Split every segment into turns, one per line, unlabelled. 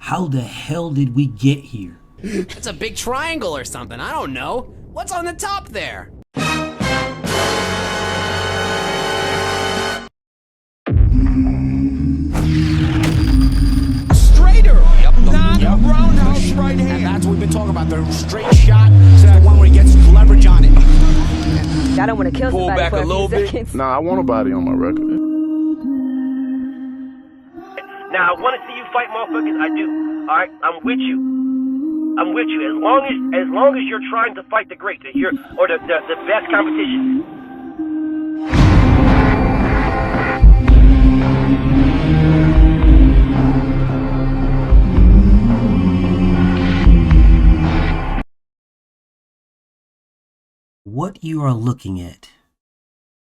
How the hell did we get here?
It's a big triangle or something. I don't know. What's on the top there?
Straighter.
Yep.
That roundhouse right hand.
And that's what we've been talking about. The straight shot is the one where he gets leverage on it.
I don't want to kill
Pull
somebody
back
for
a little
few
bit.
seconds.
Nah, I want a body on my record.
Now, I want to see you fight motherfuckers. I do. All right, I'm with you. I'm with you. As long as you're trying to fight the great, the best competition.
What you are looking at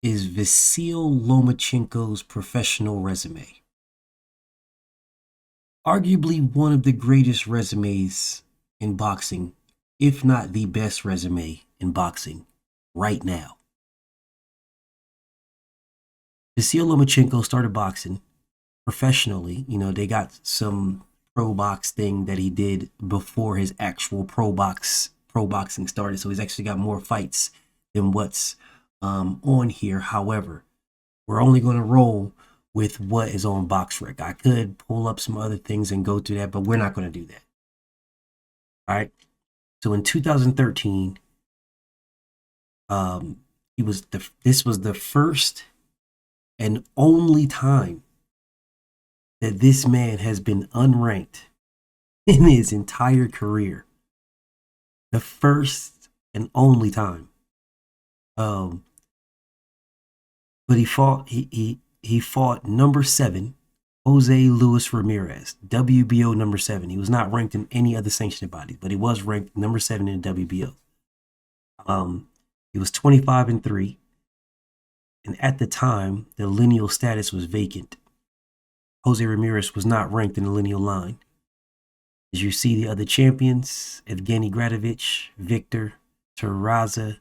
is Vasyl Lomachenko's professional resume. Arguably one of the greatest resumes in boxing, if not the best resume in boxing right now. Vasyl Lomachenko started boxing professionally. You know, they got some pro box thing that he did before his actual pro boxing started. So he's actually got more fights than what's on here. However, we're only going to roll with what is on BoxRec. I could pull up some other things and go through that, but we're not going to do that. All right. So in 2013, this was the first and only time that this man has been unranked in his entire career. The first and only time. But he fought number 7, Jose Luis Ramirez, WBO number 7. He was not ranked in any other sanctioned body, but he was ranked number 7 in the WBO. He was 25-3, and at the time, the lineal status was vacant. Jose Ramirez was not ranked in the lineal line. As you see, the other champions: Evgeny Gradovich, Victor Terraza,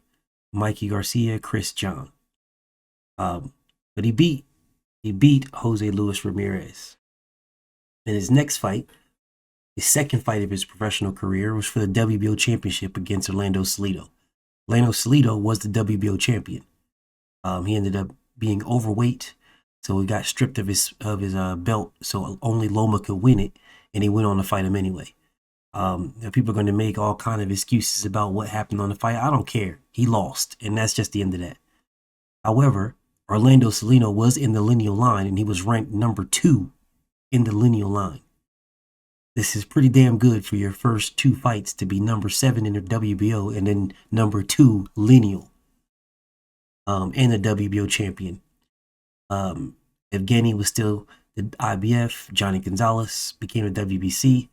Mikey Garcia, Chris John. But he beat Jose Luis Ramirez. In his next fight, his second fight of his professional career, was for the WBO championship against Orlando Salido. Orlando Salido was the WBO champion. He ended up being overweight, so he got stripped of his belt, so only Loma could win it, and he went on to fight him anyway. People are going to make all kind of excuses about what happened on the fight. I don't care. He lost, and that's just the end of that. However, Orlando Salido was in the lineal line, and he was ranked number 2 in the lineal line. This is pretty damn good for your first 2 fights to be number 7 in the WBO and then number 2 lineal, and the WBO champion. Evgeny was still the IBF. Johnny Gonzalez became the WBC.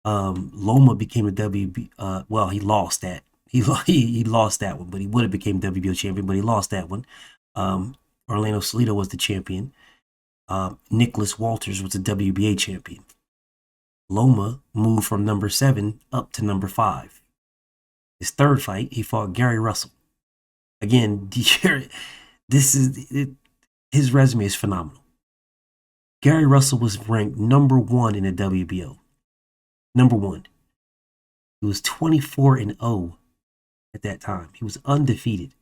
Loma became the WB. Well, he lost that. He lost that one, but he would have became WBO champion, but he lost that one. Orlando Salido was the champion. Nicholas Walters was the WBA champion. Loma moved from number 7 up to number 5. His third fight, he fought Gary Russell. Again, his resume is phenomenal. Gary Russell was ranked number 1 in the WBO. Number 1. He was 24-0 at that time. He was undefeated.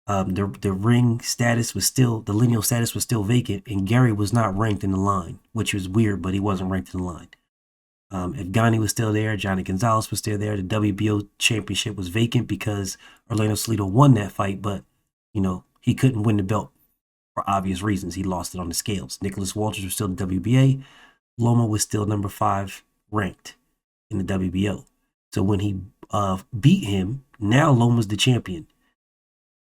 The ring status was still, the lineal status was still vacant, and Gary was not ranked in the line, which was weird, but he wasn't ranked in the line. Evgeny was still there. Johnny Gonzalez was still there. The WBO championship was vacant because Orlando Salido won that fight, but, you know, he couldn't win the belt for obvious reasons. He lost it on the scales. Nicholas Walters was still the WBA. Loma was still number 5 ranked in the WBO. So when he beat him, now Loma's the champion.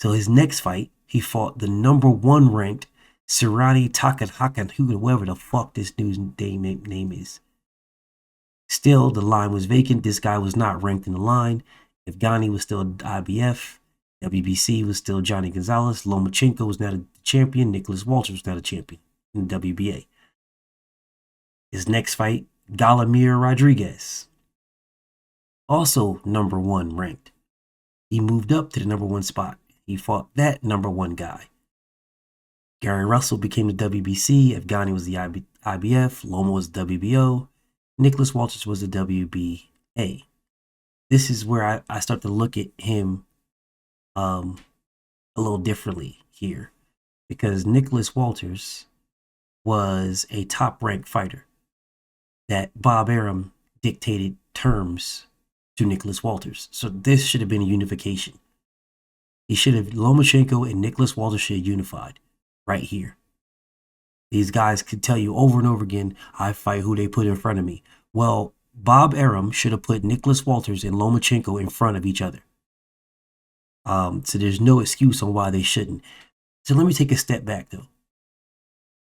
So his next fight, he fought the number 1 ranked Sirani Takahakan, whoever the fuck this dude's name is. Still, the line was vacant. This guy was not ranked in the line. Evgeny was still IBF. WBC was still Johnny Gonzalez. Lomachenko was now the champion. Nicholas Walters was now the champion in the WBA. His next fight, Galamir Rodriguez, also number 1 ranked. He moved up to the number 1 spot. He fought that number 1 guy. Gary Russell became the WBC. Evgeny was the IBF. Loma was the WBO. Nicholas Walters was the WBA. This is where I start to look at him a little differently here, because Nicholas Walters was a top-ranked fighter that Bob Arum dictated terms to Nicholas Walters. So this should have been a unification. Lomachenko and Nicholas Walters should have unified right here. These guys could tell you over and over again, I fight who they put in front of me. Well, Bob Arum should have put Nicholas Walters and Lomachenko in front of each other. So there's no excuse on why they shouldn't. So let me take a step back, though.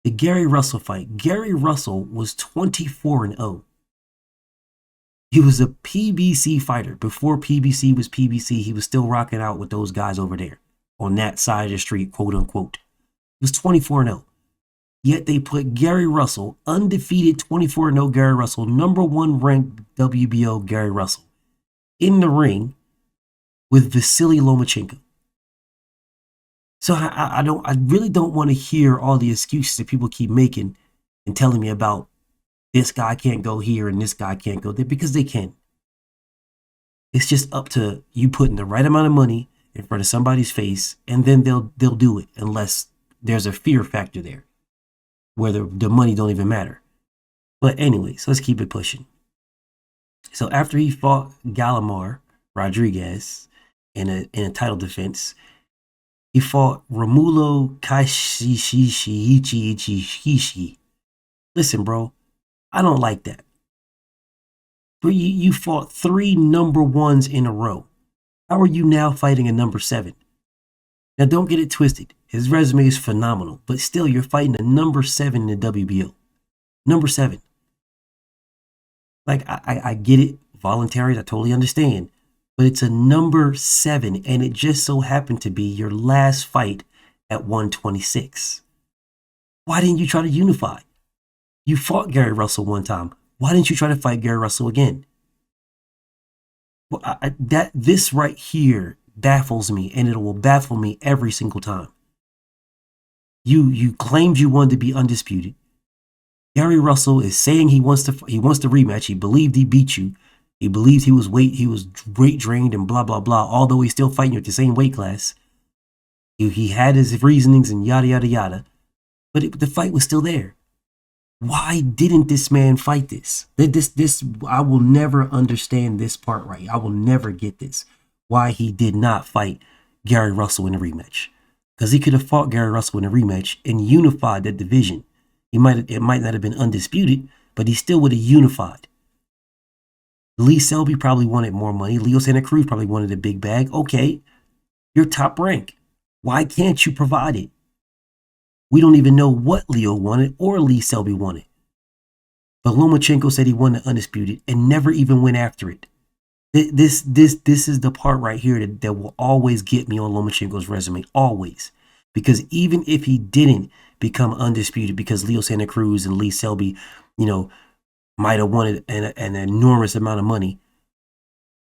The Gary Russell fight. Gary Russell was 24-0. He was a PBC fighter. Before PBC was PBC, he was still rocking out with those guys over there on that side of the street, quote unquote. He was 24-0. Yet they put Gary Russell, undefeated 24-0 Gary Russell, number 1 ranked WBO Gary Russell, in the ring with Vasily Lomachenko. So I really don't want to hear all the excuses that people keep making and telling me about this guy can't go here and this guy can't go there, because they can. It's just up to you putting the right amount of money in front of somebody's face, and then they'll do it, unless there's a fear factor there where the money don't even matter. But anyways, let's keep it pushing. So after he fought Gallimar Rodriguez in a title defense, he fought Romulo Kashishi. Listen, bro, I don't like that. But you fought 3 number 1s in a row. How are you now fighting a number 7? Now, don't get it twisted. His resume is phenomenal, but still, you're fighting a number 7 in the WBO. Number 7. Like, I get it. Voluntary, I totally understand. But it's a number 7, and it just so happened to be your last fight at 126. Why didn't you try to unify? You fought Gary Russell one time. Why didn't you try to fight Gary Russell again? Well, this right here baffles me, and it will baffle me every single time. You claimed you wanted to be undisputed. Gary Russell is saying he wants to rematch. He believed he beat you. He believed he was weight drained and blah blah blah. Although he's still fighting you at the same weight class. He had his reasonings and yada yada yada, but the fight was still there. Why didn't this man fight this? This I will never understand this part right. I will never get this. Why he did not fight Gary Russell in a rematch? Because he could have fought Gary Russell in a rematch and unified that division. It might not have been undisputed, but he still would have unified. Lee Selby probably wanted more money. Leo Santa Cruz probably wanted a big bag. Okay, you're top rank. Why can't you provide it? We don't even know what Leo wanted or Lee Selby wanted. But Lomachenko said he wanted undisputed and never even went after it. This is the part right here that will always get me on Lomachenko's resume. Always. Because even if he didn't become undisputed because Leo Santa Cruz and Lee Selby, might have wanted an enormous amount of money.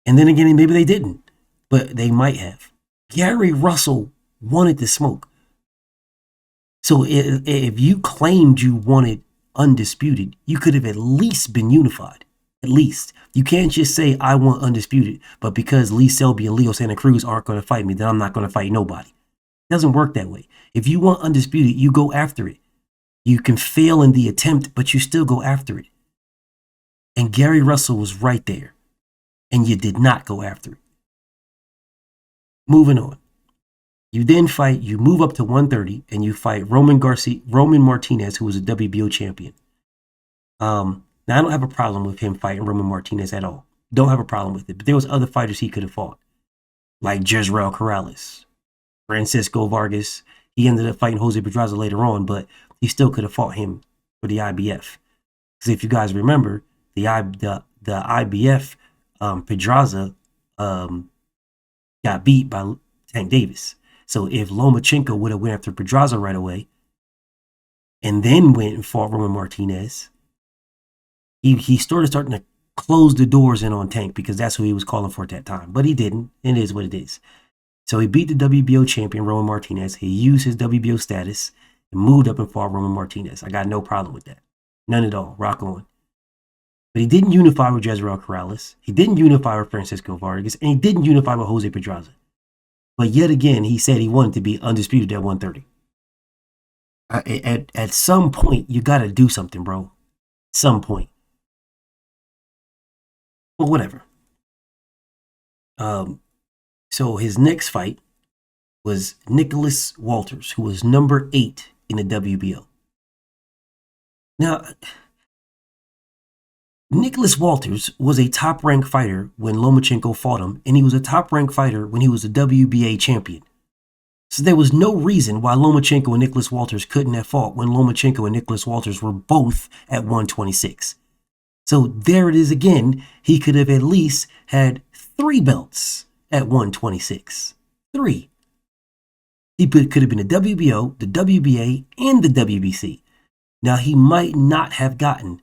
And then again, maybe they didn't, but they might have. Gary Russell wanted the smoke. So if you claimed you wanted undisputed, you could have at least been unified. At least. You can't just say, I want undisputed, but because Lee Selby and Leo Santa Cruz aren't going to fight me, then I'm not going to fight nobody. It doesn't work that way. If you want undisputed, you go after it. You can fail in the attempt, but you still go after it. And Gary Russell was right there, and you did not go after it. Moving on. You move up to 130, and you fight Roman Martinez, who was a WBO champion. Now, I don't have a problem with him fighting Roman Martinez at all. Don't have a problem with it. But there was other fighters he could have fought, like Jezreel Corrales, Francisco Vargas. He ended up fighting Jose Pedraza later on, but he still could have fought him for the IBF. Because if you guys remember, the IBF Pedraza got beat by Tank Davis. So if Lomachenko would have went after Pedraza right away and then went and fought Roman Martinez, he starting to close the doors in on Tank, because that's who he was calling for at that time. But he didn't. It is what it is. So he beat the WBO champion, Roman Martinez. He used his WBO status and moved up and fought Roman Martinez. I got no problem with that. None at all. Rock on. But he didn't unify with Jezreel Corrales. He didn't unify with Francisco Vargas. And he didn't unify with Jose Pedraza. But yet again, he said he wanted to be undisputed at 130. At some point, you got to do something, bro. Some point. But whatever. So his next fight was Nicholas Walters, who was number 8 in the WBO. Now, Nicholas Walters was a top-ranked fighter when Lomachenko fought him, and he was a top-ranked fighter when he was a WBA champion. So there was no reason why Lomachenko and Nicholas Walters couldn't have fought when Lomachenko and Nicholas Walters were both at 126. So there it is again. He could have at least had 3 belts at 126. 3. He could have been the WBO, the WBA, and the WBC. Now, he might not have gotten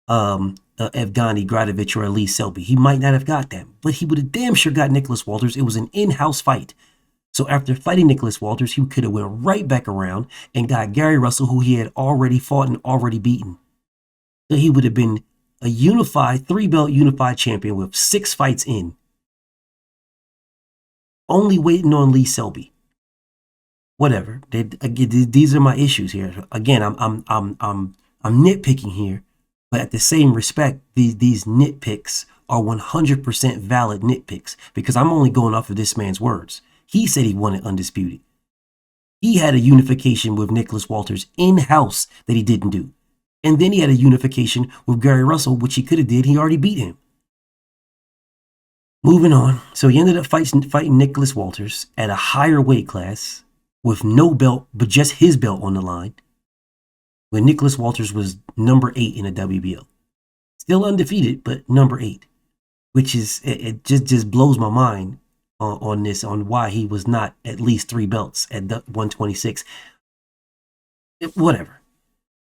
Evgeny Gradovich or Elise Selby. He might not have got them, but he would have damn sure got Nicholas Walters. It was an in-house fight. So after fighting Nicholas Walters, he could have went right back around and got Gary Russell, who he had already fought and already beaten. So he would have been a unified, 3-belt unified champion with 6 fights in. Only waiting on Lee Selby. Whatever. These are my issues here. Again, I'm nitpicking here, but at the same respect, these nitpicks are 100% valid nitpicks because I'm only going off of this man's words. He said he wanted undisputed. He had a unification with Nicholas Walters in-house that he didn't do. And then he had a unification with Gary Russell, which he could have did. He already beat him. Moving on. So he ended up fighting Nicholas Walters at a higher weight class with no belt, but just his belt on the line, when Nicholas Walters was number 8 in the WBO. Still undefeated, but number 8, which is, it just blows my mind on why he was not at least 3 belts at 126. Whatever.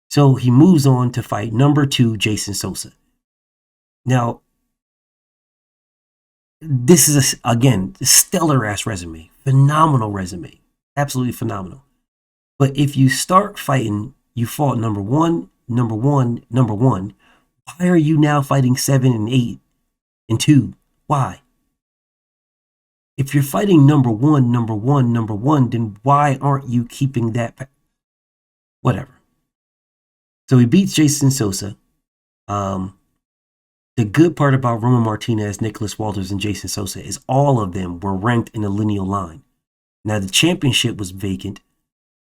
So he moves on to fight number 2, Jason Sosa. Now, this is, again, a stellar-ass resume. Phenomenal resume. Absolutely phenomenal. But if you start fighting, you fought number 1. Why are you now fighting 7 and 8 and 2? Why? If you're fighting number one, then why aren't you keeping that? Whatever. So he beats Jason Sosa. The good part about Roman Martinez, Nicholas Walters, and Jason Sosa is all of them were ranked in the lineal line. Now, the championship was vacant,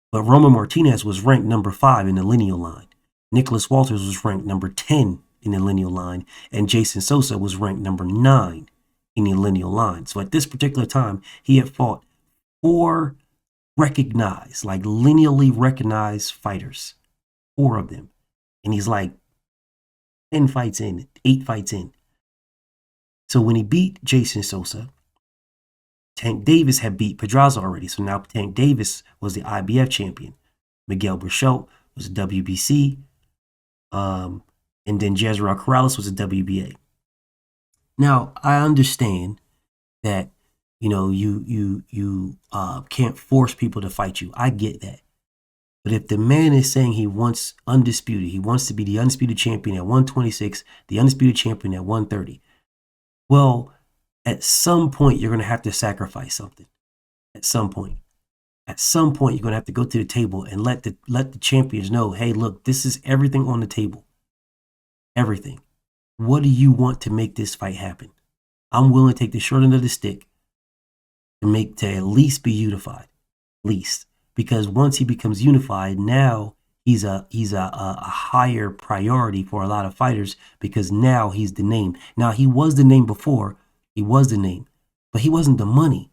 but Roman Martinez was ranked number 5 in the lineal line. Nicholas Walters was ranked number 10 in the lineal line, and Jason Sosa was ranked number 9 in the lineal line. So at this particular time, he had fought 4 recognized, like lineally recognized fighters, 4 of them. And he's like 10 fights in, 8 fights in. So when he beat Jason Sosa, Tank Davis had beat Pedraza already. So now Tank Davis was the IBF champion. Miguel Burchelt was the WBC. And then Jezreel Corrales was the WBA. Now, I understand that, you can't force people to fight you. I get that. But if the man is saying he wants undisputed, he wants to be the undisputed champion at 126, the undisputed champion at 130, well, at some point, you're going to have to sacrifice something. At some point. At some point, you're going to have to go to the table and let the champions know, hey, look, this is everything on the table. Everything. What do you want to make this fight happen? I'm willing to take the short end of the stick to at least be unified. At least. Because once he becomes unified, now he's a higher priority for a lot of fighters because now he's the name. Now, he was the name before. He was the name. But he wasn't the money.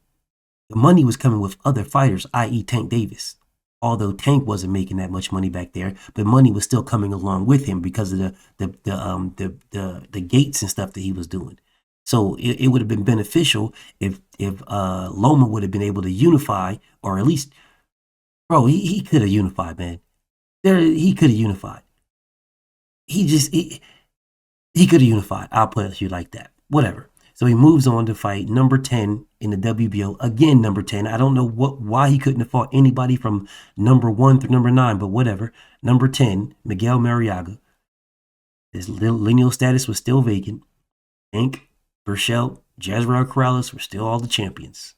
The money was coming with other fighters, i.e. Tank Davis. Although Tank wasn't making that much money back there, but money was still coming along with him because of the gates and stuff that he was doing. So it would have been beneficial if Loma would have been able to unify, or at least, bro, he could have unified, man. He could have unified. He could have unified. I'll put it to you like that. Whatever. So he moves on to fight number 10 in the WBO. Again, number 10. I don't know why he couldn't have fought anybody from number 1 through number 9, but whatever. Number 10, Miguel Mariaga. His lineal status was still vacant. Hank, Burchell, Jazrael Corrales were still all the champions.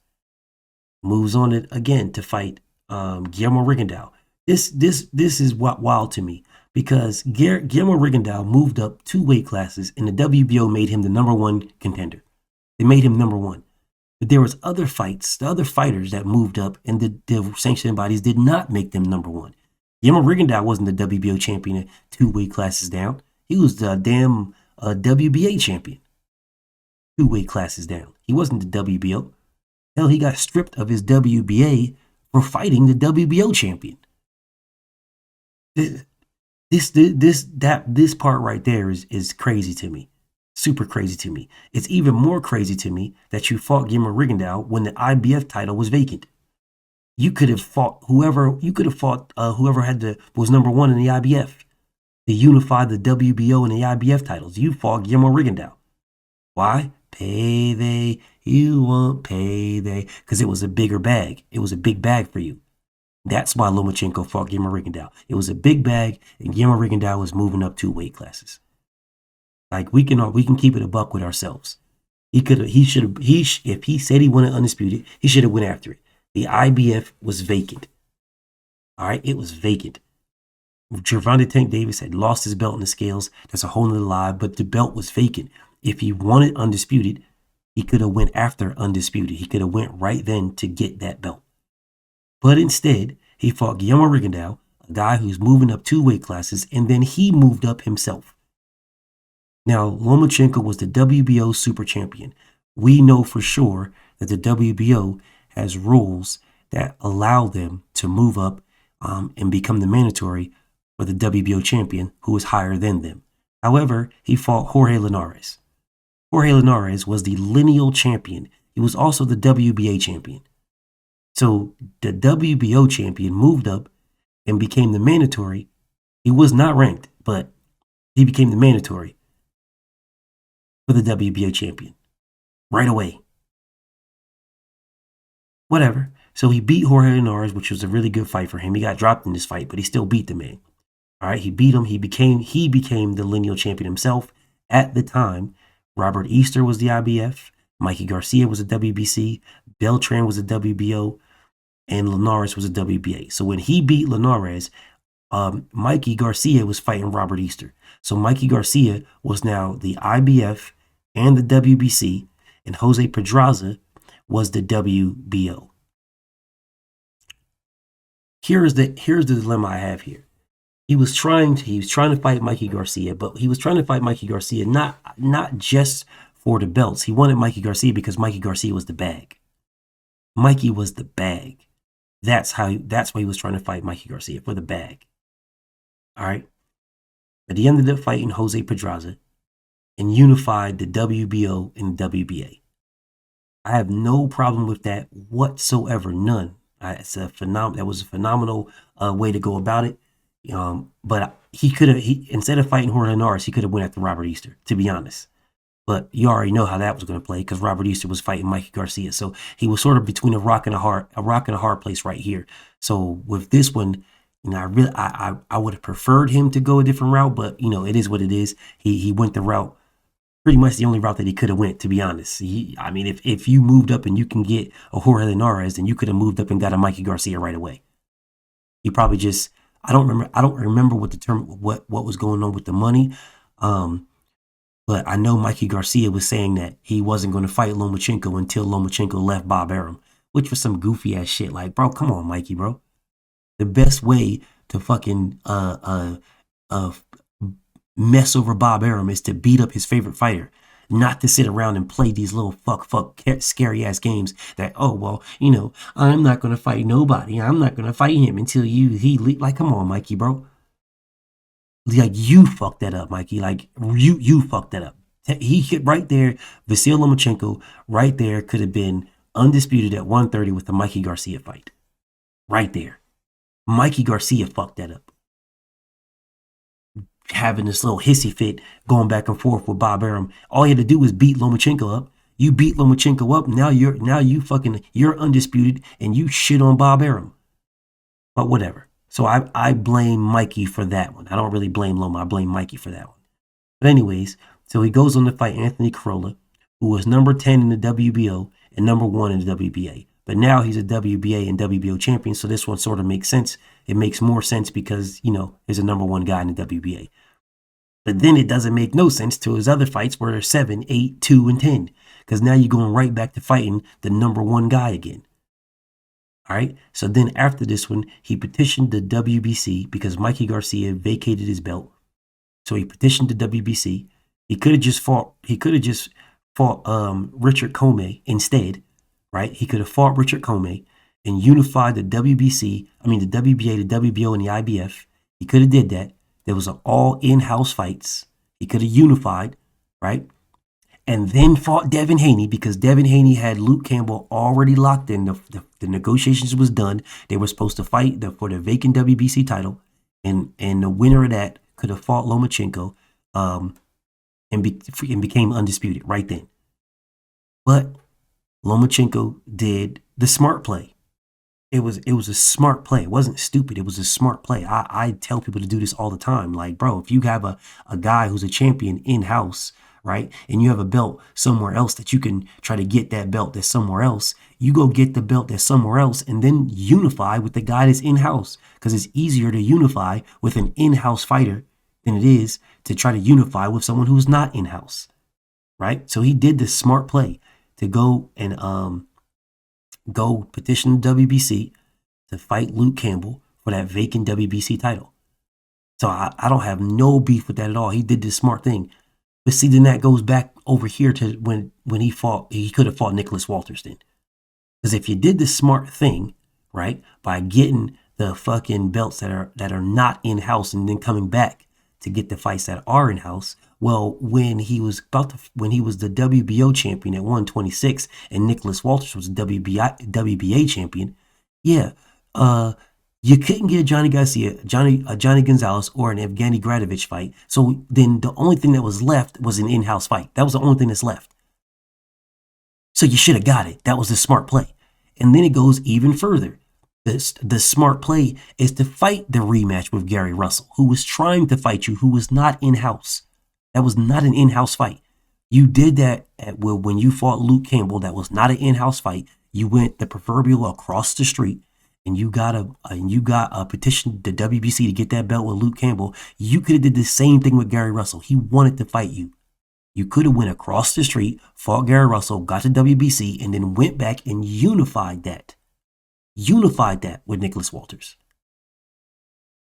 Moves on it again to fight Guillermo Rigondeaux. This is what wild to me because Guillermo Rigondeaux moved up 2 weight classes and the WBO made him the #1 contender. They made him #1. But there was other fights, the other fighters that moved up and the sanctioning bodies did not make them #1. Guillermo Rigondeaux wasn't the WBO champion at 2 weight classes down. He was the damn WBA champion. 2 weight classes down. He wasn't the WBO. Hell, he got stripped of his WBA for fighting the WBO champion. This part right there is crazy to me. Super crazy to me. It's even more crazy to me that you fought Guillermo Rigondeaux when the IBF title was vacant. You could have fought whoever was #1 in the IBF to unify the WBO and the IBF titles. You fought Guillermo Rigondeaux. Why? Payday. You want payday. Because it was a bigger bag. It was a big bag for you. That's why Lomachenko fought Guillermo Rigondeaux. It was a big bag, and Guillermo Rigondeaux was moving up 2 weight classes. Like we can keep it a buck with ourselves. If he said he wanted undisputed, he should have went after it. The IBF was vacant. All right, it was vacant. Gervonta Tank Davis had lost his belt in the scales. That's a whole nother lie, but the belt was vacant. If he wanted undisputed, he could have went after undisputed. He could have went right then to get that belt. But instead, he fought Guillermo Rigondeaux, a guy who's moving up 2 weight classes, and then he moved up himself. Now, Lomachenko was the WBO super champion. We know for sure that the WBO has rules that allow them to move up and become the mandatory for the WBO champion who is higher than them. However, he fought Jorge Linares. Jorge Linares was the lineal champion. He was also the WBA champion. So the WBO champion moved up and became the mandatory. He was not ranked, but he became the mandatory for the WBO champion right away. Whatever. So he beat Jorge Linares, which was a really good fight for him. He got dropped in this fight, but he still beat the man. All right, he beat him. He became the lineal champion himself. At the time, Robert Easter was the IBF, Mikey Garcia was a WBC, Beltran was a WBO, and Linares was a WBA. So when he beat Linares, Mikey Garcia was fighting Robert Easter. So Mikey Garcia was now the IBF and the WBC, and Jose Pedraza was the WBO. Here's the dilemma I have here. He was trying to fight Mikey Garcia, but he was trying to fight Mikey Garcia not just for the belts. He wanted Mikey Garcia because Mikey Garcia was the bag. Mikey was the bag. That's why he was trying to fight Mikey Garcia, for the bag. All right. But he ended up fighting Jose Pedraza and unified the WBO and WBA. I have no problem with that whatsoever. None. That was a phenomenal way to go about it. But he instead of fighting Jorge Linares, he could have went after Robert Easter, to be honest. But you already know how that was going to play because Robert Easter was fighting Mikey Garcia. So he was sort of between a rock and a hard place right here. So with this one, I would have preferred him to go a different route, but it is what it is. He went the route, pretty much the only route that he could have went, to be honest. If you moved up and you can get a Jorge Linares, then you could have moved up and got a Mikey Garcia right away. He probably just, I don't remember what was going on with the money. But I know Mikey Garcia was saying that he wasn't going to fight Lomachenko until Lomachenko left Bob Arum, which was some goofy ass shit. Like, bro, come on, Mikey, bro. The best way to fucking mess over Bob Arum is to beat up his favorite fighter, not to sit around and play these little scary ass games that, I'm not going to fight nobody. I'm not going to fight him until like, come on, Mikey, bro. Like, you fucked that up, Mikey. Like, you fucked that up. He hit right there. Vasyl Lomachenko right there could have been undisputed at 130 with the Mikey Garcia fight. Right there. Mikey Garcia fucked that up. Having this little hissy fit going back and forth with Bob Arum. All he had to do was beat Lomachenko up. You beat Lomachenko up. Now you're undisputed and you shit on Bob Arum. But whatever. So I blame Mikey for that one. I don't really blame Loma. I blame Mikey for that one. But anyways, so he goes on to fight Anthony Corolla, who was number 10 in the WBO and number 1 in the WBA. But now he's a WBA and WBO champion, so this one sort of makes sense. It makes more sense because, there's a number 1 guy in the WBA. But then it doesn't make no sense to his other fights where they're 7, 8, 2, and 10. Because now you're going right back to fighting the number 1 guy again. All right. So then after this one, he petitioned the WBC because Mikey Garcia vacated his belt. So he petitioned the WBC. He could have just fought. Richard Comey instead, right? He could have fought Richard Comey and unified the WBC. I mean the WBA, the WBO, and the IBF. He could have did that. There was all in-house fights. He could have unified, right? And then fought Devin Haney because Devin Haney had Luke Campbell already locked in. The negotiations was done. They were supposed to fight for the vacant WBC title, and the winner of that could have fought Lomachenko, and became undisputed right then. But Lomachenko did the smart play. It was a smart play. It wasn't stupid. It was a smart play. I tell people to do this all the time. Like, bro, if you have a guy who's a champion in-house, right, and you have a belt somewhere else that you can try to get that belt that's somewhere else, you go get the belt that's somewhere else and then unify with the guy that's in-house, because it's easier to unify with an in-house fighter than it is to try to unify with someone who's not in-house, right? So he did this smart play to go and go petition the WBC to fight Luke Campbell for that vacant WBC title. So I don't have no beef with that at all. He did this smart thing. But see, then that goes back over here to when he could have fought Nicholas Walters then. Because if you did the smart thing, right, by getting the fucking belts that are not in-house and then coming back to get the fights that are in-house, well, when he was the WBO champion at 126 and Nicholas Walters was the WBA champion, you couldn't get a Johnny Gonzalez or an Evgeny Gradovich fight. So then the only thing that was left was an in-house fight. That was the only thing that's left. So you should have got it. That was the smart play. And then it goes even further. The smart play is to fight the rematch with Gary Russell, who was trying to fight you, who was not in-house. That was not an in-house fight. You did that when you fought Luke Campbell. That was not an in-house fight. You went the proverbial across the street. And you got a petition to WBC to get that belt with Luke Campbell. You could have did the same thing with Gary Russell. He wanted to fight you. You could have went across the street, fought Gary Russell, got to WBC, and then went back and unified that. Unified that with Nicholas Walters.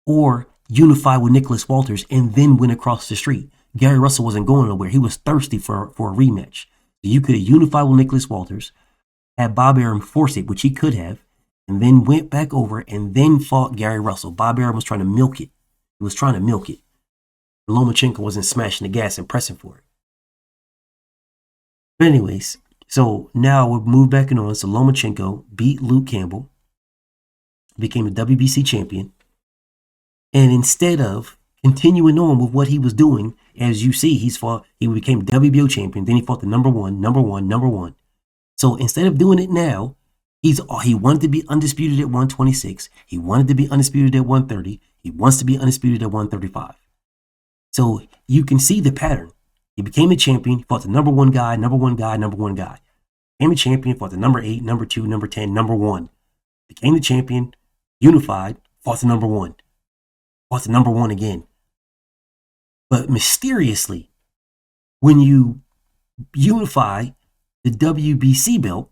Or unify with Nicholas Walters and then went across the street. Gary Russell wasn't going nowhere. He was thirsty for a rematch. So you could have unified with Nicholas Walters, had Bob Arum force it, which he could have, and then went back over and then fought Gary Russell. Bob Arum was trying to milk it. He was trying to milk it. Lomachenko wasn't smashing the gas and pressing for it. But anyways, so now we'll move back on. So Lomachenko beat Luke Campbell, became the WBC champion. And instead of continuing on with what he was doing, as you see, he became WBO champion. Then he fought the number one. So instead of doing it now, he wanted to be undisputed at 126. He wanted to be undisputed at 130. He wants to be undisputed at 135. So you can see the pattern. He became a champion. He fought the number one guy. Became a champion, fought the number 8, number 2, number 10, number 1. Became the champion, unified, fought the number 1. Fought the number 1 again. But mysteriously, when you unify the WBC belt,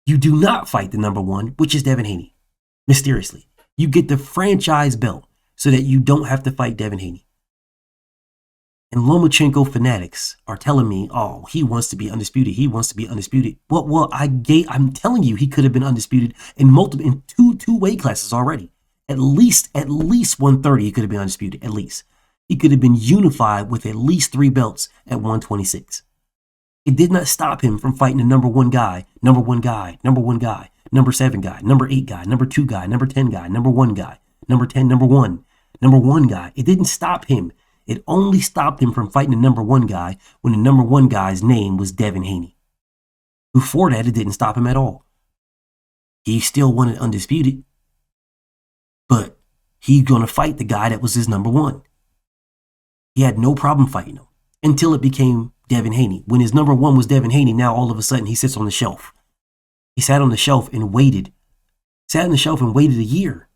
you do not fight the number 1, which is Devin Haney. Mysteriously. You get the franchise belt so that you don't have to fight Devin Haney. And Lomachenko fanatics are telling me, oh, he wants to be undisputed. He wants to be undisputed. Well, I'm telling you, he could have been undisputed in two weight classes already. At least 130, he could have been undisputed. At least. He could have been unified with at least 3 belts at 126. It did not stop him from fighting the number 1 guy, number 7 guy, number 8 guy, number 2 guy, number 10 guy, number 1 guy, number 10, number 1 guy. It didn't stop him. It only stopped him from fighting the number 1 guy when the number 1 guy's name was Devin Haney. Before that, it didn't stop him at all. He still wanted undisputed, but he's going to fight the guy that was his number 1. He had no problem fighting him. until it became Devin Haney. When his number one was Devin Haney, now all of a sudden he sits on the shelf. He sat on the shelf and waited. Sat on the shelf and waited a year.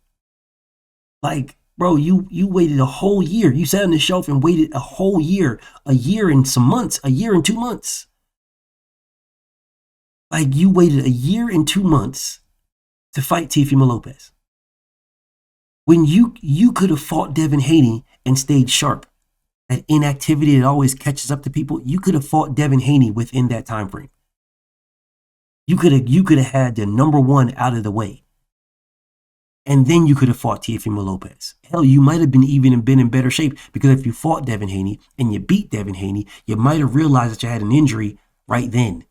Like, bro, you waited a whole year. You sat on the shelf and waited a whole year. A year and some months. A year and 2 months. Like, you waited a year and 2 months to fight Teofimo Lopez. When you could have fought Devin Haney and stayed sharp. That inactivity that always catches up to people, you could have fought Devin Haney within that time frame. You could have had the number one out of the way. And then you could have fought Teofimo Lopez. Hell, you might have been in better shape, because if you fought Devin Haney and you beat Devin Haney, you might have realized that you had an injury right then.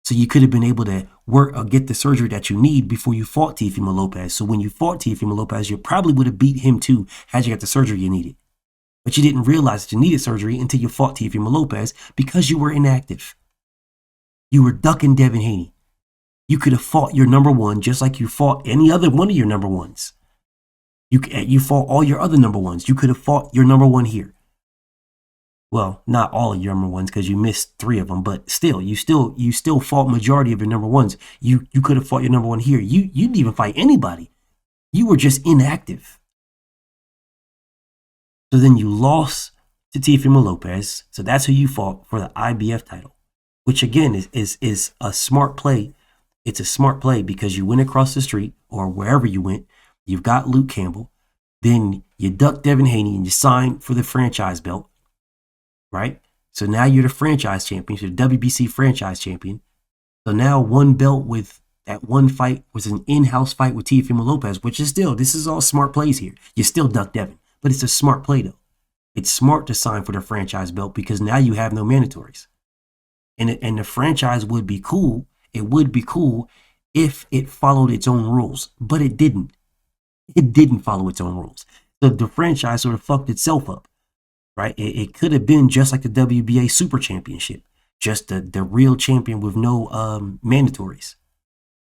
So you could have been able to work or get the surgery that you need before you fought Teofimo Lopez. So when you fought Teofimo Lopez, you probably would have beat him too had you got the surgery you needed. But you didn't realize that you needed surgery until you fought Teofimo Lopez because you were inactive. You were ducking Devin Haney. You could have fought your number one just like you fought any other one of your number ones. You fought all your other number ones. You could have fought your number one here. Well, not all of your number ones because you missed 3 of them, but still, you still fought majority of your number ones. You could have fought your number one here. You didn't even fight anybody. You were just inactive. So then you lost to Teofimo Lopez. So that's who you fought for the IBF title, which again is a smart play. It's a smart play because you went across the street or wherever you went. You've got Luke Campbell. Then you ducked Devin Haney and you signed for the franchise belt, right? So now you're the franchise champion. You're the WBC franchise champion. So now one belt with that one fight was an in-house fight with Teofimo Lopez, which is still, this is all smart plays here. You still duck Devin, but it's a smart play though. It's smart to sign for the franchise belt because now you have no mandatories. And the franchise would be cool. It would be cool if it followed its own rules, but it didn't. It didn't follow its own rules. The franchise sort of fucked itself up, right? It could have been just like the WBA Super Championship, just the real champion with no mandatories.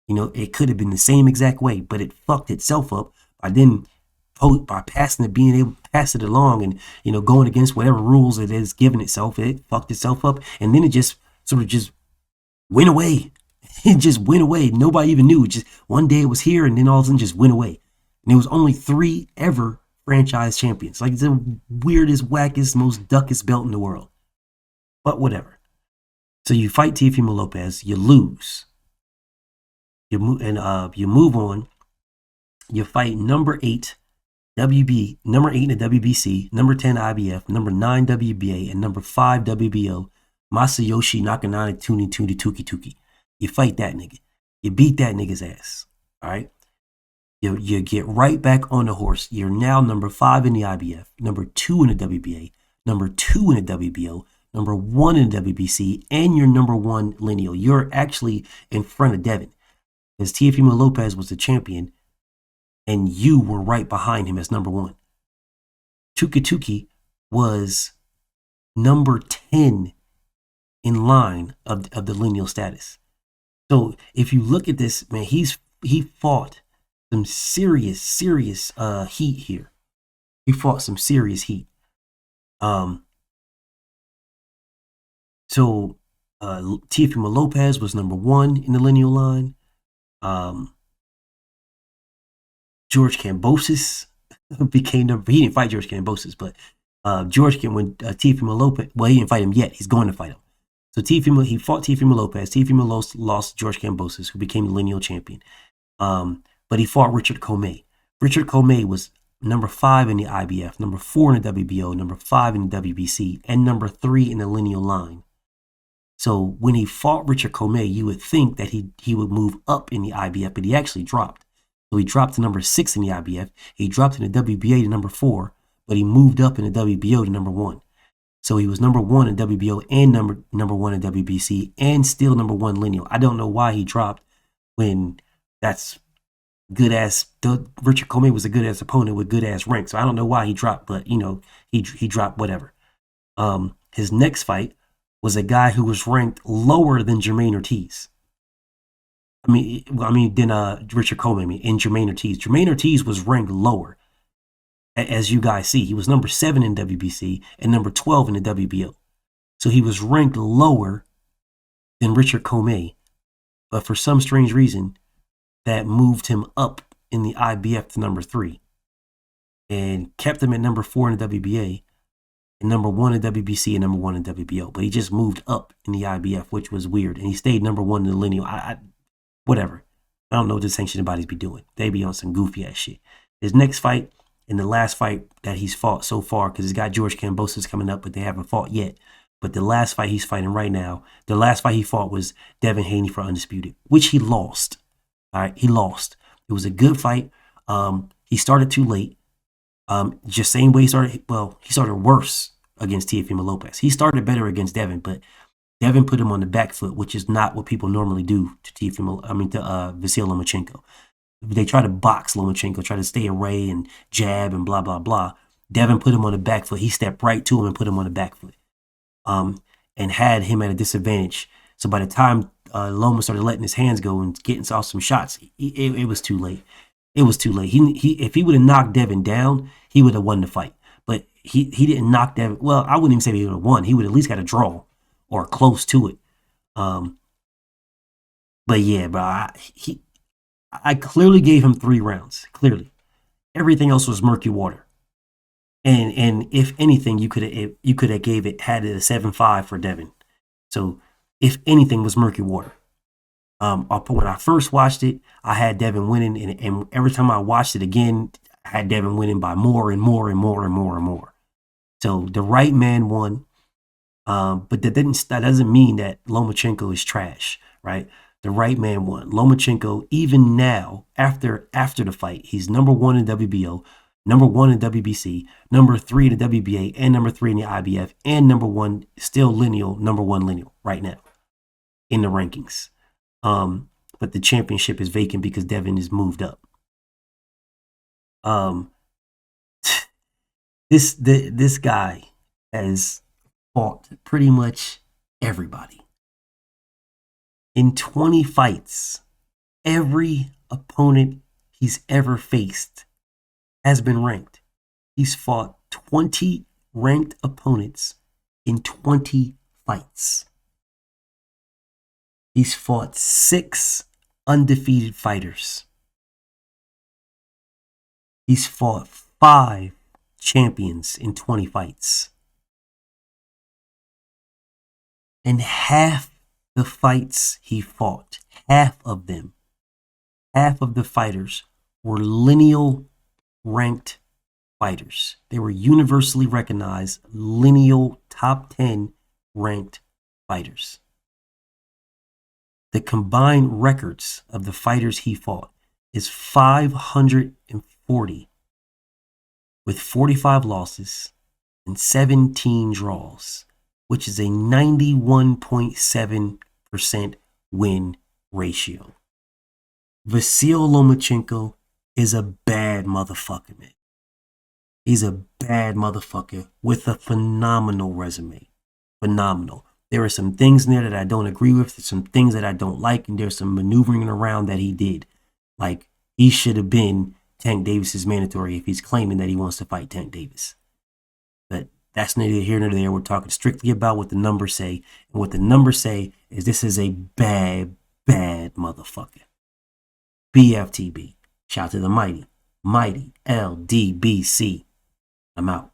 You know, it could have been the same exact way, but it fucked itself up by passing it, being able to pass it along and, you know, going against whatever rules it is giving itself. It fucked itself up, and then it just sort of just went away. It just went away. Nobody even knew. Just one day it was here, and then all of a sudden just went away. And there was only 3 ever franchise champions. Like, it's the weirdest, wackest, most duckest belt in the world. But whatever. So you fight Teofimo Lopez, you lose. You move on. You fight number 8 WB, number 8 in the WBC, number 10 IBF, number 9 WBA, and number 5 WBO, Masayoshi Nakanani Tuni Tuki. You fight that nigga. You beat that nigga's ass. All right? You get right back on the horse. You're now number 5 in the IBF, number 2 in the WBA, number 2 in the WBO, number 1 in the WBC, and you're number 1 lineal. You're actually in front of Devin. Because Teofimo Lopez was the champion, and you were right behind him as number 1. Tuki was number 10 in line of the lineal status. So if you look at this, man, he fought some serious heat here. He fought some serious heat. So Teofimo Lopez was number 1 in the lineal line. George Kambosos became number. He didn't fight George Kambosos, but when Teofimo Lopez. Well, he didn't fight him yet. He's going to fight him. So he fought Teofimo Lopez. Teofimo lost George Kambosos, who became the lineal champion. But he fought Richard Comey. Richard Comey was number 5 in the IBF, number 4 in the WBO, number 5 in the WBC, and number 3 in the lineal line. So when he fought Richard Comey, you would think that he would move up in the IBF, but he actually dropped. So he dropped to number 6 in the IBF. He dropped in the WBA to number 4, but he moved up in the WBO to number 1. So he was number 1 in WBO and number 1 in WBC and still number 1 lineal. I don't know why he dropped when that's good ass. Richard Comey was a good ass opponent with good ass rank. So I don't know why he dropped, but you know, he dropped whatever. His next fight was a guy who was ranked lower than Jermaine Ortiz. Than Richard Comey, and Jermaine Ortiz. Jermaine Ortiz was ranked lower. As you guys see, he was number 7 in WBC and number 12 in the WBO. So he was ranked lower than Richard Comey, but for some strange reason, that moved him up in the IBF to number 3 and kept him at number 4 in the WBA and number 1 in WBC and number 1 in WBO. But he just moved up in the IBF, which was weird. And he stayed number 1 in the lineal. Whatever. I don't know what the sanctioning bodies be doing. They be on some goofy ass shit. His next fight and the last fight that he's fought so far, because he's got George Kambosos coming up, but they haven't fought yet. But the last fight he's fighting right now, the last fight he fought was Devin Haney for Undisputed, which he lost. All right, he lost. It was a good fight. He started too late. Just same way he started. Well, he started worse against Teofimo Lopez. He started better against Devin, but Devin put him on the back foot, which is not what people normally do to Vasyl Lomachenko. They try to box Lomachenko, try to stay away and jab and blah, blah, blah. Devin put him on the back foot. He stepped right to him and put him on the back foot. And had him at a disadvantage. So by the time Loma started letting his hands go and getting off some shots, it was too late. It was too late. If he would have knocked Devin down, he would have won the fight. But he didn't knock Devin. Well, I wouldn't even say he would have won. He would at least got a draw or close to it. But yeah, bro, I clearly gave him 3 rounds. Clearly, everything else was murky water. And if anything, you could have had it a 7-5 for Devin. So if anything, was murky water. When I first watched it, I had Devin winning, and every time I watched it again, I had Devin winning by more and more and more and more and more. So the right man won. But that doesn't mean that Lomachenko is trash, right? The right man won. Lomachenko, even now, after the fight, he's number 1 in WBO, number 1 in WBC, number 3 in the WBA, and number 3 in the IBF, and number 1, still lineal, number 1 lineal right now in the rankings. But the championship is vacant because Devin is moved up. This guy has fought pretty much everybody. In 20 fights, every opponent he's ever faced has been ranked. He's fought 20 ranked opponents in 20 fights. He's fought 6 undefeated fighters. He's fought 5 champions in 20 fights. And half the fights he fought, half of them, half of the fighters were lineal ranked fighters. They were universally recognized lineal top 10 ranked fighters. The combined records of the fighters he fought is 540 with 45 losses and 17 draws, which is a 91.7% win ratio. Vasyl Lomachenko is a bad motherfucker, man. He's a bad motherfucker with a phenomenal resume. Phenomenal. There are some things in there that I don't agree with. There's some things that I don't like, and there's some maneuvering around that he did. Like, he should have been Tank Davis's mandatory if he's claiming that he wants to fight Tank Davis. But that's neither here nor there. We're talking strictly about what the numbers say. And what the numbers say is this is a bad, bad motherfucker. BFTB. Shout out to the mighty LDBC. I'm out.